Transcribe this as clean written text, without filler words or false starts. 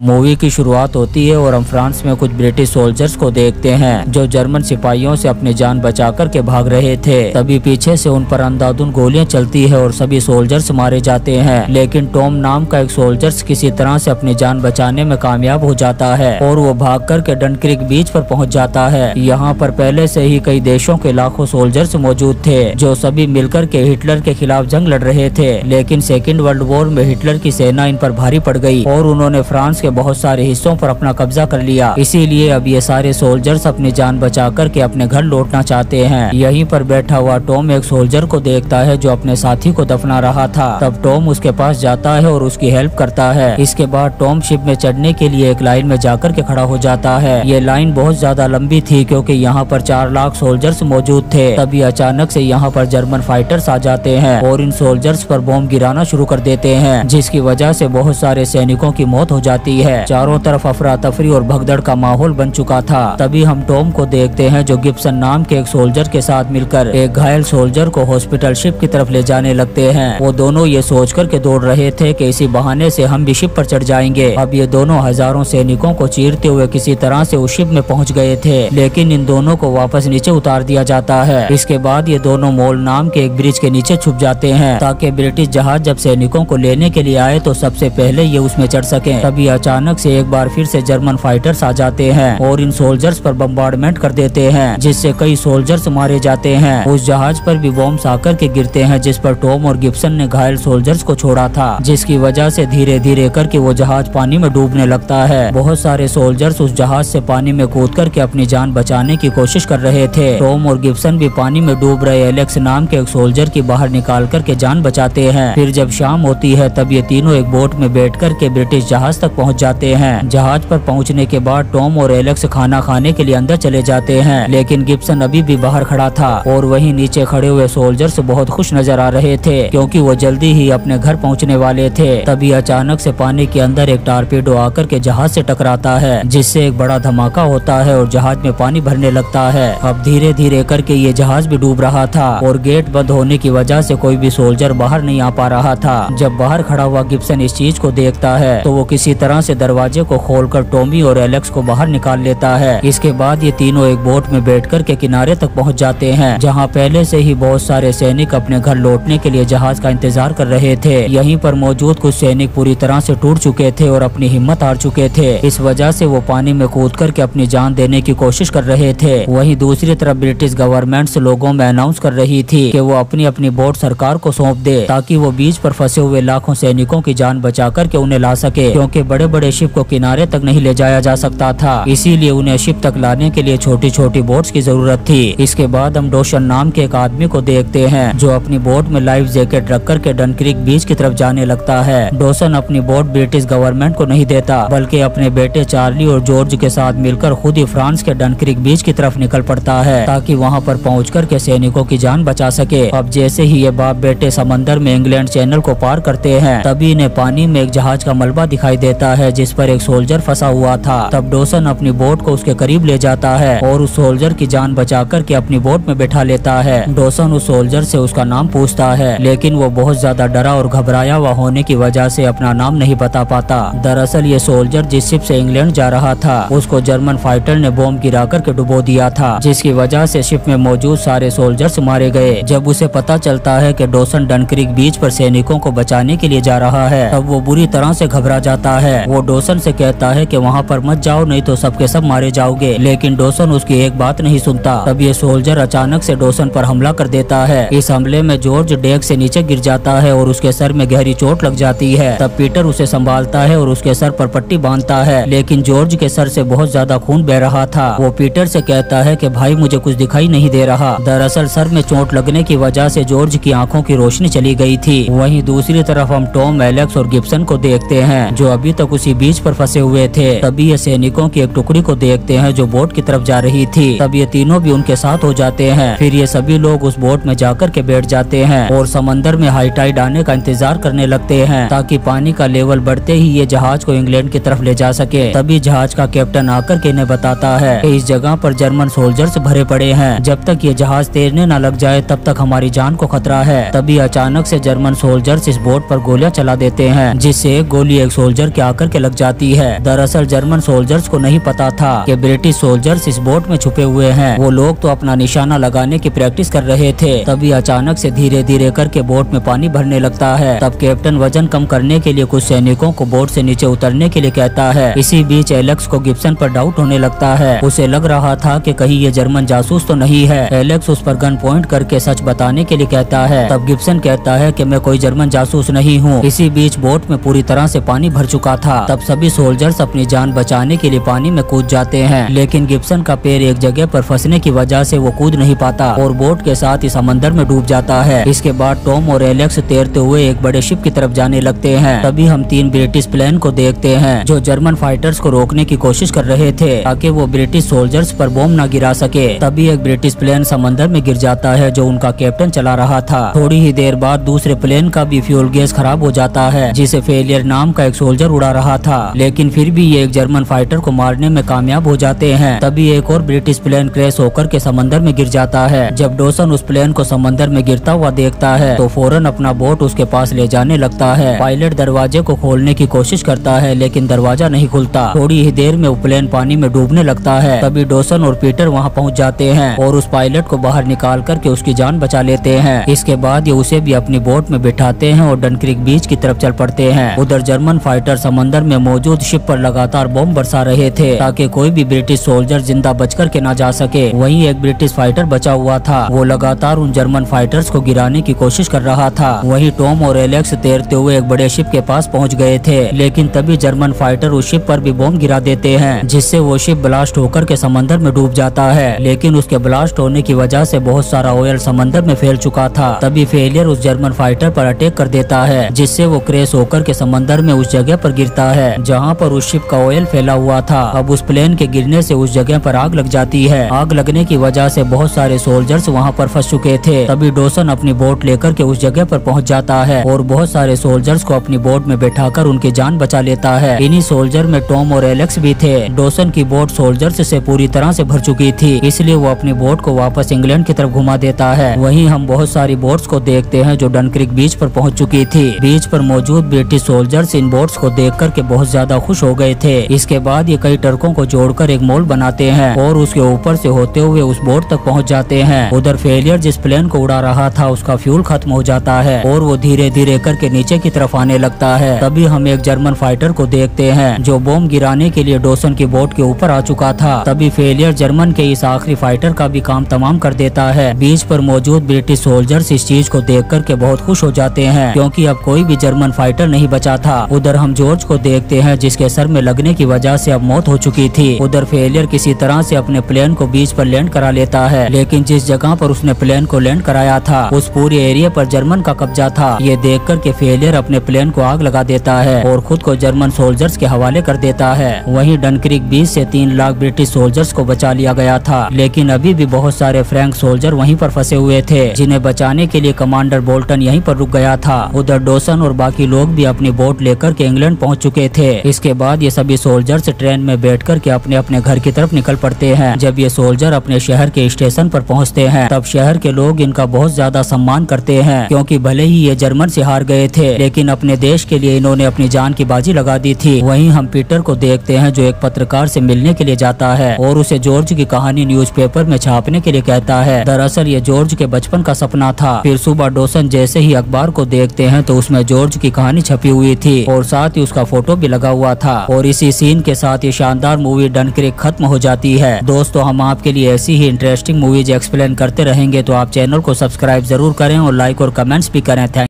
Movie की शुरुआत होती है और हम फ्रांस में कुछ ब्रिटिश सोल्जर्स को देखते हैं जो जर्मन सिपाहियों से अपनी जान बचाकर के भाग रहे थे। तभी पीछे से उन पर अंधाधुंध गोलियां चलती है और सभी सोल्जर्स मारे जाते हैं, लेकिन टॉम नाम का एक सोल्जर्स किसी तरह से अपनी जान बचाने में कामयाब हो जाता है और वो भाग कर के डनक्रिक बीच पर पहुंच जाता है। यहाँ पर पहले से ही कई देशों के लाखों सोल्जर्स मौजूद थे जो सभी मिलकर के हिटलर के खिलाफ जंग लड़ रहे थे, लेकिन सेकेंड वर्ल्ड वॉर में हिटलर की सेना इन पर भारी पड़ गई और उन्होंने फ्रांस के बहुत सारे हिस्सों पर अपना कब्जा कर लिया। इसीलिए अब ये सारे सोल्जर्स अपनी जान बचा कर के अपने घर लौटना चाहते हैं। यहीं पर बैठा हुआ टॉम एक सोल्जर को देखता है जो अपने साथी को दफना रहा था। तब टॉम उसके पास जाता है और उसकी हेल्प करता है। इसके बाद टॉम शिप में चढ़ने के लिए एक लाइन में जाकर के खड़ा हो जाता है। ये लाइन बहुत ज्यादा लंबी थी क्योंकि यहाँ पर 4 लाख सोल्जर्स मौजूद थे। तभी अचानक से यहाँ पर जर्मन फाइटर्स आ जाते हैं और इन सोल्जर्स पर बॉम्ब गिराना शुरू कर देते हैं, जिसकी वजह से बहुत सारे सैनिकों की मौत हो जाती है। चारों तरफ अफरा तफरी और भगदड़ का माहौल बन चुका था। तभी हम टॉम को देखते हैं जो गिब्सन नाम के एक सोल्जर के साथ मिलकर एक घायल सोल्जर को हॉस्पिटल शिप की तरफ ले जाने लगते हैं। वो दोनों ये सोच कर के दौड़ रहे थे कि इसी बहाने से हम भी शिप पर चढ़ जाएंगे। अब ये दोनों हजारों सैनिकों को चीरते हुए किसी तरह से उस शिप में पहुंच गए थे, लेकिन इन दोनों को वापस नीचे उतार दिया जाता है। इसके बाद ये दोनों मोल नाम के एक ब्रिज के नीचे छुप जाते हैं ताकि ब्रिटिश जहाज जब सैनिकों को लेने के लिए आए तो सबसे पहले ये उसमें चढ़ सके। तभी अचानक से एक बार फिर से जर्मन फाइटर्स आ जाते हैं और इन सोल्जर्स पर बम्बार्डमेंट कर देते हैं, जिससे कई सोल्जर्स मारे जाते हैं। उस जहाज पर भी बॉम्ब आकर के गिरते हैं जिस पर टॉम और गिब्सन ने घायल सोल्जर्स को छोड़ा था, जिसकी वजह से धीरे धीरे करके वो जहाज पानी में डूबने लगता है। बहुत सारे सोल्जर्स उस जहाज से पानी में कूद करके अपनी जान बचाने की कोशिश कर रहे थे। टॉम और गिब्सन भी पानी में डूब रहे एलेक्स नाम के एक सोल्जर की बाहर निकाल करके जान बचाते हैं। फिर जब शाम होती है तब ये तीनों एक बोट में बैठ कर के ब्रिटिश जहाज तक पहुँच जाते हैं। जहाज पर पहुंचने के बाद टॉम और एलेक्स खाना खाने के लिए अंदर चले जाते हैं, लेकिन गिब्सन अभी भी बाहर खड़ा था और वहीं नीचे खड़े हुए सोल्जर्स बहुत खुश नजर आ रहे थे क्योंकि वो जल्दी ही अपने घर पहुंचने वाले थे। तभी अचानक से पानी के अंदर एक टारपीडो आकर के जहाज से टकराता है, जिससे एक बड़ा धमाका होता है और जहाज में पानी भरने लगता है। अब धीरे धीरे करके ये जहाज भी डूब रहा था और गेट बंद होने की वजह से कोई भी सोल्जर बाहर नहीं आ पा रहा था। जब बाहर खड़ा हुआ गिब्सन इस चीज को देखता है तो वो किसी तरह से दरवाजे को खोलकर टॉमी और एलेक्स को बाहर निकाल लेता है। इसके बाद ये तीनों एक बोट में बैठकर के किनारे तक पहुंच जाते हैं, जहां पहले से ही बहुत सारे सैनिक अपने घर लौटने के लिए जहाज का इंतजार कर रहे थे। यहीं पर मौजूद कुछ सैनिक पूरी तरह से टूट चुके थे और अपनी हिम्मत हार चुके थे। इस वजह से वो पानी में कूद करके अपनी जान देने की कोशिश कर रहे थे। वहीं दूसरी तरफ ब्रिटिश गवर्नमेंट लोगों में अनाउंस कर रही थी कि वो अपनी अपनी बोट सरकार को सौंप दे ताकि वो बीच पर फंसे हुए लाखों सैनिकों की जान बचा करके उन्हें ला सके, क्योंकि बड़े बड़े शिप को किनारे तक नहीं ले जाया जा सकता था। इसीलिए उन्हें शिप तक लाने के लिए छोटी छोटी बोट्स की जरूरत थी। इसके बाद हम डोशन नाम के एक आदमी को देखते हैं जो अपनी बोट में लाइफ जैकेट रख कर के डनक्रिक बीच की तरफ जाने लगता है। डोसन अपनी बोट ब्रिटिश गवर्नमेंट को नहीं देता बल्कि अपने बेटे चार्ली और जॉर्ज के साथ मिलकर खुद ही फ्रांस के डनक्रिक बीच की तरफ निकल पड़ता है ताकि वहाँ पर पहुँच कर के सैनिकों की जान बचा सके। अब जैसे ही ये बाप बेटे समंदर में इंग्लैंड चैनल को पार करते हैं तभी इन्हें पानी में एक जहाज का मलबा दिखाई देता है जिस पर एक सोल्जर फंसा हुआ था। तब डोसन अपनी बोट को उसके करीब ले जाता है और उस सोल्जर की जान बचा कर के अपनी बोट में बैठा लेता है। डोसन उस सोल्जर से उसका नाम पूछता है, लेकिन वो बहुत ज्यादा डरा और घबराया हुआ होने की वजह से अपना नाम नहीं बता पाता। दरअसल ये सोल्जर जिस शिप से इंग्लैंड जा रहा था उसको जर्मन फाइटर ने बॉम्ब गिरा करके डुबो दिया था, जिसकी वजह से शिप में मौजूद सारे सोल्जर्स मारे गए। जब उसे पता चलता है कि डोसन डनक्रिक बीच पर सैनिकों को बचाने के लिए जा रहा है तब वो बुरी तरह से घबरा जाता है। वो डोसन से कहता है कि वहाँ पर मत जाओ नहीं तो सबके सब मारे जाओगे, लेकिन डोसन उसकी एक बात नहीं सुनता। तब ये सोल्जर अचानक से डोसन पर हमला कर देता है। इस हमले में जॉर्ज डेक से नीचे गिर जाता है और उसके सर में गहरी चोट लग जाती है। तब पीटर उसे संभालता है और उसके सर पर पट्टी बांधता है, लेकिन जॉर्ज के सर से बहुत ज्यादा खून बह रहा था। वो पीटर से कहता है कि भाई मुझे कुछ दिखाई नहीं दे रहा। दरअसल सर में चोट लगने की वजह से जॉर्ज की आंखों की रोशनी चली गई थी। वहीं दूसरी तरफ हम टॉम, एलेक्स और गिब्सन को देखते हैं जो अभी तक उसी बीच पर फंसे हुए थे। तभी ये सैनिकों की एक टुकड़ी को देखते हैं जो बोट की तरफ जा रही थी। तब ये तीनों भी उनके साथ हो जाते हैं। फिर ये सभी लोग उस बोट में जाकर के बैठ जाते हैं और समंदर में हाई टाइड आने का इंतजार करने लगते हैं ताकि पानी का लेवल बढ़ते ही ये जहाज को इंग्लैंड की तरफ ले जा सके। तभी जहाज का कैप्टन आकर के इन्हें बताता है कि इस जगह पर जर्मन सोल्जर्स भरे पड़े हैं, जब तक ये जहाज तैरने न लग जाए तब तक हमारी जान को खतरा है। तभी अचानक से जर्मन सोल्जर्स इस बोट पर गोलियां चला देते हैं, जिससे एक गोली एक सोल्जर के आकर करके लग जाती है। दरअसल जर्मन सोल्जर्स को नहीं पता था कि ब्रिटिश सोल्जर्स इस बोट में छुपे हुए हैं। वो लोग तो अपना निशाना लगाने की प्रैक्टिस कर रहे थे। तभी अचानक से धीरे धीरे करके बोट में पानी भरने लगता है। तब कैप्टन वजन कम करने के लिए कुछ सैनिकों को बोट से नीचे उतरने के लिए कहता है। इसी बीच एलेक्स को गिब्सन पर डाउट होने लगता है। उसे लग रहा था कि कहीं ये जर्मन जासूस तो नहीं है। एलेक्स उस पर गन पॉइंट करके सच बताने के लिए कहता है। तब गिब्सन कहता है कि मैं कोई जर्मन जासूस नहीं हूँ। इसी बीच बोट में पूरी तरह से पानी भर चुका था। तब सभी सोल्जर्स अपनी जान बचाने के लिए पानी में कूद जाते हैं, लेकिन गिब्सन का पैर एक जगह पर फंसने की वजह से वो कूद नहीं पाता और बोट के साथ ही समंदर में डूब जाता है। इसके बाद टॉम और एलेक्स तैरते हुए एक बड़े शिप की तरफ जाने लगते हैं। तभी हम 3 ब्रिटिश प्लेन को देखते हैं जो जर्मन फाइटर्स को रोकने की कोशिश कर रहे थे ताकि वो ब्रिटिश सोल्जर्स पर बॉम्ब न गिरा सके। तभी एक ब्रिटिश प्लेन समंदर में गिर जाता है जो उनका कैप्टन चला रहा था। थोड़ी ही देर बाद दूसरे प्लेन का भी फ्यूल गैस खराब हो जाता है जिसे फेलियर नाम का एक सोल्जर उड़ा रहा था, लेकिन फिर भी ये एक जर्मन फाइटर को मारने में कामयाब हो जाते हैं। तभी एक और ब्रिटिश प्लेन क्रैश होकर के समंदर में गिर जाता है। जब डॉसन उस प्लेन को समंदर में गिरता हुआ देखता है तो फौरन अपना बोट उसके पास ले जाने लगता है। पायलट दरवाजे को खोलने की कोशिश करता है लेकिन दरवाजा नहीं खुलता। थोड़ी ही देर में वो प्लेन पानी में डूबने लगता है। तभी डॉसन और पीटर वहाँ पहुँच जाते हैं और उस पायलट को बाहर निकाल करके उसकी जान बचा लेते हैं। इसके बाद ये उसे भी अपनी बोट में बिठाते हैं और डनक्रिक बीच की तरफ चल पड़ते हैं। उधर जर्मन फाइटर समंदर में मौजूद शिप पर लगातार बम बरसा रहे थे ताकि कोई भी ब्रिटिश सोल्जर जिंदा बचकर के ना जा सके। वहीं एक ब्रिटिश फाइटर बचा हुआ था, वो लगातार उन जर्मन फाइटर्स को गिराने की कोशिश कर रहा था। वहीं टॉम और एलेक्स तैरते हुए एक बड़े शिप के पास पहुंच गए थे, लेकिन तभी जर्मन फाइटर उस शिप पर भी बम गिरा देते हैं जिससे वो शिप ब्लास्ट होकर के समंदर में डूब जाता है। लेकिन उसके ब्लास्ट होने की वजह से बहुत सारा ऑयल समंदर में फैल चुका था। तभी फेलियर उस जर्मन फाइटर पर अटैक कर देता है जिससे वो क्रैश होकर के समंदर में उस जगह पर गिरता है जहाँ पर उस शिप का ऑयल फैला हुआ था। अब उस प्लेन के गिरने से उस जगह पर आग लग जाती है। आग लगने की वजह से बहुत सारे सोल्जर्स वहाँ पर फंस चुके थे। तभी डॉसन अपनी बोट लेकर के उस जगह पर पहुँच जाता है और बहुत सारे सोल्जर्स को अपनी बोट में बैठाकर उनकी जान बचा लेता है। इन्हीं सोल्जर में टॉम और एलेक्स भी थे। डॉसन की बोट सोल्जर्स से पूरी तरह से भर चुकी थी, इसलिए वो अपनी बोट को वापस इंग्लैंड की तरफ घुमा देता है। वहीं हम बहुत सारी बोट्स को देखते हैं जो डनक्रिक बीच पर पहुंच चुकी थी। बीच पर मौजूद ब्रिटिश सोल्जर्स इन बोट्स को देख कर के बहुत ज्यादा खुश हो गए थे। इसके बाद ये कई ट्रकों को जोड़कर एक मॉल बनाते हैं और उसके ऊपर से होते हुए उस बोट तक पहुंच जाते हैं। उधर फेलियर जिस प्लेन को उड़ा रहा था उसका फ्यूल खत्म हो जाता है और वो धीरे धीरे करके नीचे की तरफ आने लगता है। तभी हम एक जर्मन फाइटर को देखते हैं जो बॉम्ब गिराने के लिए डॉसन की बोट के ऊपर आ चुका था। तभी फेलियर जर्मन के इस आखिरी फाइटर का भी काम तमाम कर देता है। बीच पर मौजूद ब्रिटिश सोल्जर्स इस चीज को देख कर के बहुत खुश हो जाते हैं क्योंकि अब कोई भी जर्मन फाइटर नहीं बचा था। उधर हम जॉर्ज को देखते हैं जिसके सर में लगने की वजह से अब मौत हो चुकी थी। उधर फेलियर किसी तरह से अपने प्लेन को बीच पर लैंड करा लेता है, लेकिन जिस जगह पर उसने प्लेन को लैंड कराया था उस पूरे एरिया पर जर्मन का कब्जा था। ये देख कर के फेलियर अपने प्लेन को आग लगा देता है और खुद को जर्मन सोल्जर्स के हवाले कर देता है। वहीं डनक्रिक बीच से 3 लाख ब्रिटिश सोल्जर्स को बचा लिया गया था, लेकिन अभी भी बहुत सारे फ्रैंक सोल्जर वहीं पर फंसे हुए थे जिन्हें बचाने के लिए कमांडर बोल्टन यहीं पर रुक गया था। उधर डॉसन और बाकी लोग भी अपनी बोट लेकर के इंग्लैंड पहुंच चुके थे। इसके बाद ये सभी सोल्जर्स ट्रेन में बैठकर के अपने अपने घर की तरफ निकल पड़ते हैं। जब ये सोल्जर अपने शहर के स्टेशन पर पहुंचते हैं तब शहर के लोग इनका बहुत ज्यादा सम्मान करते हैं क्योंकि भले ही ये जर्मन से हार गए थे लेकिन अपने देश के लिए इन्होंने अपनी जान की बाजी लगा दी थी। वहीं हम पीटर को देखते हैं जो एक पत्रकार से मिलने के लिए जाता है और उसे जॉर्ज की कहानी न्यूज़पेपर में छापने के लिए कहता है। दरअसल ये जॉर्ज के बचपन का सपना था। फिर सुबह डॉसन जैसे ही अखबार को देखते हैं तो उसमें जॉर्ज की कहानी छपी हुई थी और साथ ही उसका फोटो भी लगा हुआ था और इसी सीन के साथ ये शानदार मूवी डनक्रिक खत्म हो जाती है। दोस्तों हम आपके लिए ऐसी ही इंटरेस्टिंग मूवीज एक्सप्लेन करते रहेंगे, तो आप चैनल को सब्सक्राइब जरूर करें और लाइक और कमेंट्स भी करें। थैंक